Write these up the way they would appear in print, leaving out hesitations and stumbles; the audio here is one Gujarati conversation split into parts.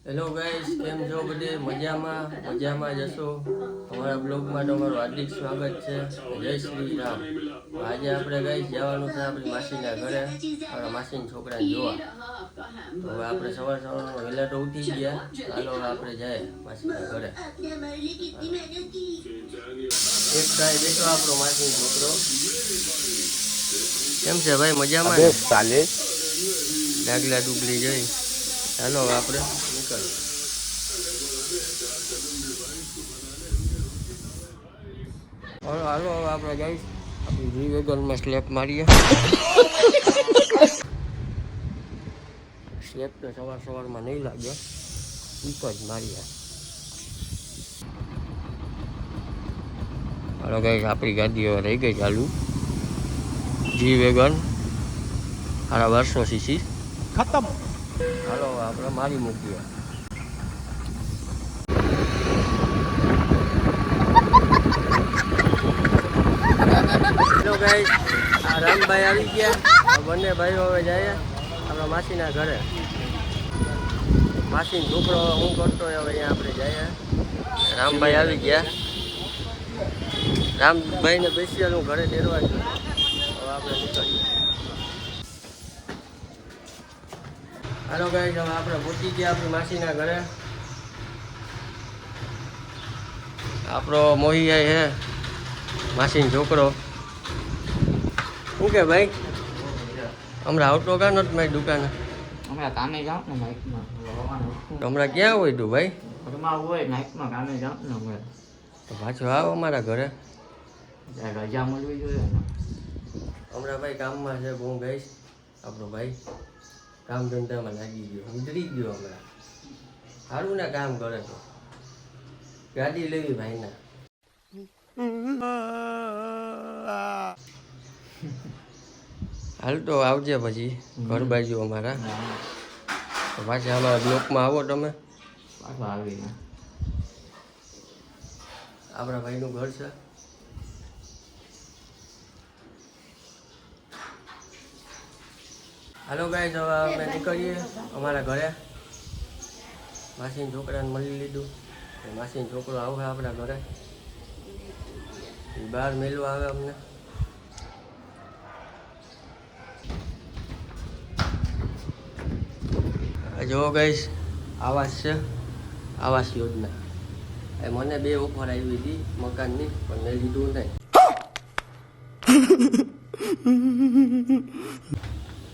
હેલો ગાઈસ, કેમ છો? બધે મજામાં જશો. અમારા બ્લોગમાં તમારું હાર્દિક સ્વાગત છે. જય શ્રી રામ. આજે આપણે ગાઈસ જવાનું છે આપણી માસીના ઘરે, આપણા માસીના છોકરાને જોવા. તો હવે આપણે સવારમાં વહેલા તો ઉઠી ગયા. ચાલો આપણે જાય માસીના ઘરે. એક ગાય બેઠો આપણો માસીનો છોકરો. કેમ છે ભાઈ, મજામાં ને? ચાલે ડાગલા ડુગલી જઈ. ચાલો હવે આપણે નીકળીએ. હાલો હવે આપણે જઈશ આપણી જીવેગનમાં સ્લેપ મારીએ. સ્લેપ તો સવારમાં નહીં લાગે, એક જ મારીએ. હાલો ગાઈસ, આપણી ગાડી હવે રહી ગઈ ચાલુ. જીવેગન 1200 સીસી ખતમ. હાલો આપણે મારી મૂકીએ. હેલો ગાઈસ, આ રામભાઈ આવી ગયા. બંને ભાઈઓ હવે જાય આપણા માસીના ઘરે. માસીનો છોકરો હું કરતો હોય હવે અહીંયા આપણે જઈએ. રામભાઈ આવી ગયા. રામભાઈને સ્પેશિયલ હું ઘરે તેડવા છું. હવે આપણે નીકળીએ. હાલો ગાઈસ, હવે આપણે પહોંચી ગયા આપણી માસીના ઘરે. આપણો મોહિયાઈ હે માસીનો છોકરો. શું કે ભાઈ, હમણાં આવતો કા નથી મારી દુકાને? હમણાં કામે જાઉં ને નાઇટમાં. હમણાં ક્યાં હોય તું ભાઈ? ઘરમાં હોય નાઇટમાં કામે જાઉં ને હમણાં. તો પાછો આવો અમારા ઘરે. રજા મળવી જોઈએ ને. હમણાં ભાઈ કામમાં છે. હું ગઈશ આપણો ભાઈ કામ ધંધામાં લાગી ગયો, ઉતરી ગયો હમણાં. સારું ને કામ કરે તો. ગાડી લેવી ભાઈને. હાલ તો આવજે પછી ઘર બાજુ અમારા. તો પાછા અમારા બ્લોકમાં આવો તમે. પાછો આવીને આપણા ભાઈનું ઘર છે. હાલો ગાઈસ, હવે અમે નીકળીએ અમારા ઘરે. માસીના છોકરાને મળી લીધું. માસીનો છોકરો આવે આપણા ઘરે. બહાર મેળવા આવે અમને. જો ગાઈસ, આવાસ છે, આવાસ યોજના. એ મને 2 ઓફર આવી હતી મકાનની, પણ મેં લીધું નહીં.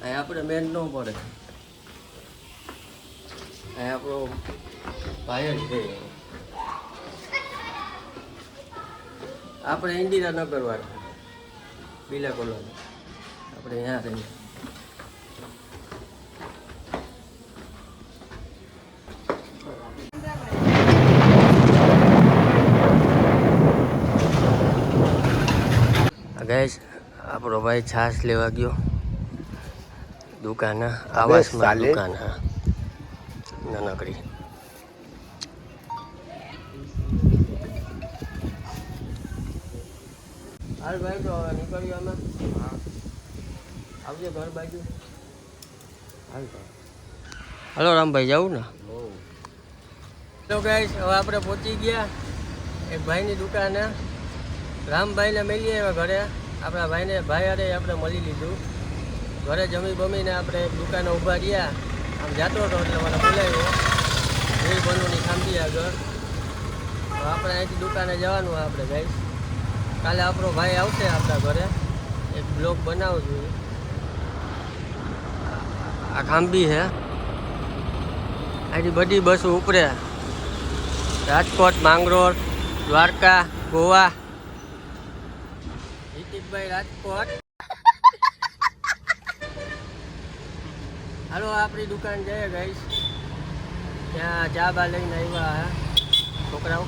અહીં આપણે મેન ન પડે. અહીં આપણો ભાઈ જ છે. આપણે ઇન્દિરા નગર વાળા બીલા કોલોની. આપણે અહીંયા રહીએ. ગાઈસ, આપણો ભાઈ છાશ લેવા ગયો દુકાન, આવાસમાં દુકાન. હા, નાનકડી. હાલ ભાઈ, તો હવે નીકળીએ અમે. આવજે ઘર બાજુ. હાલ તો હાલો રામભાઈ, જવું ને? હેલો ગાઈસ, હવે આપણે પહોંચી ગયા એક ભાઈની દુકાને. રામભાઈને મળીએ હવે ઘરે. આપણા ભાઈ હારે આપણે મળી લીધું. ઘરે જમી બમીને આપણે દુકાને ઊભા રહ્યા. આમ જાતો હતો એટલે મને બોલાવ્યો. એ બનુની ખાંભી આગળ. તો આપણે અહીંથી દુકાને જવાનું આપણે ગાઈસ. કાલે આપણો ભાઈ આવશે આપણા ઘરે. એક બ્લોગ બનાવું છું. આ ખાંભી છે. અહીંથી બધી બસો ઉપરે. રાજકોટ, માંગરોળ, દ્વારકા, ગોવા. ભાઈ રાજકોટ. હાલો આપણી દુકાન જઈએ ગાઈસ. ત્યાં ચા બા લઈને આવ્યા હે છોકરાઓ.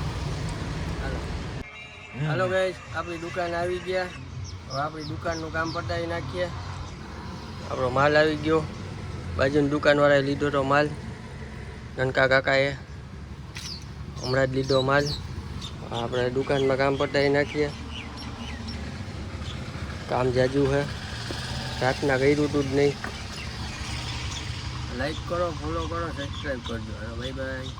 હાલો ગાઈસ, આપણી દુકાન આવી ગયા. હવે આપણી દુકાનનું કામ પતાવી નાખીએ. આપણો માલ આવી ગયો. બાજુની દુકાનવાળાએ લીધો તો માલ. નનકા કાકાએ હમણાં જ લીધો માલ. આપણે દુકાનમાં કામ પતાવી નાખીએ. કામ જાજુ હે, રાતના કર્યું હતું જ નહીં. લાઈક કરો, ફોલો કરો, સબસ્ક્રાઈબ કરજો. Bye bye.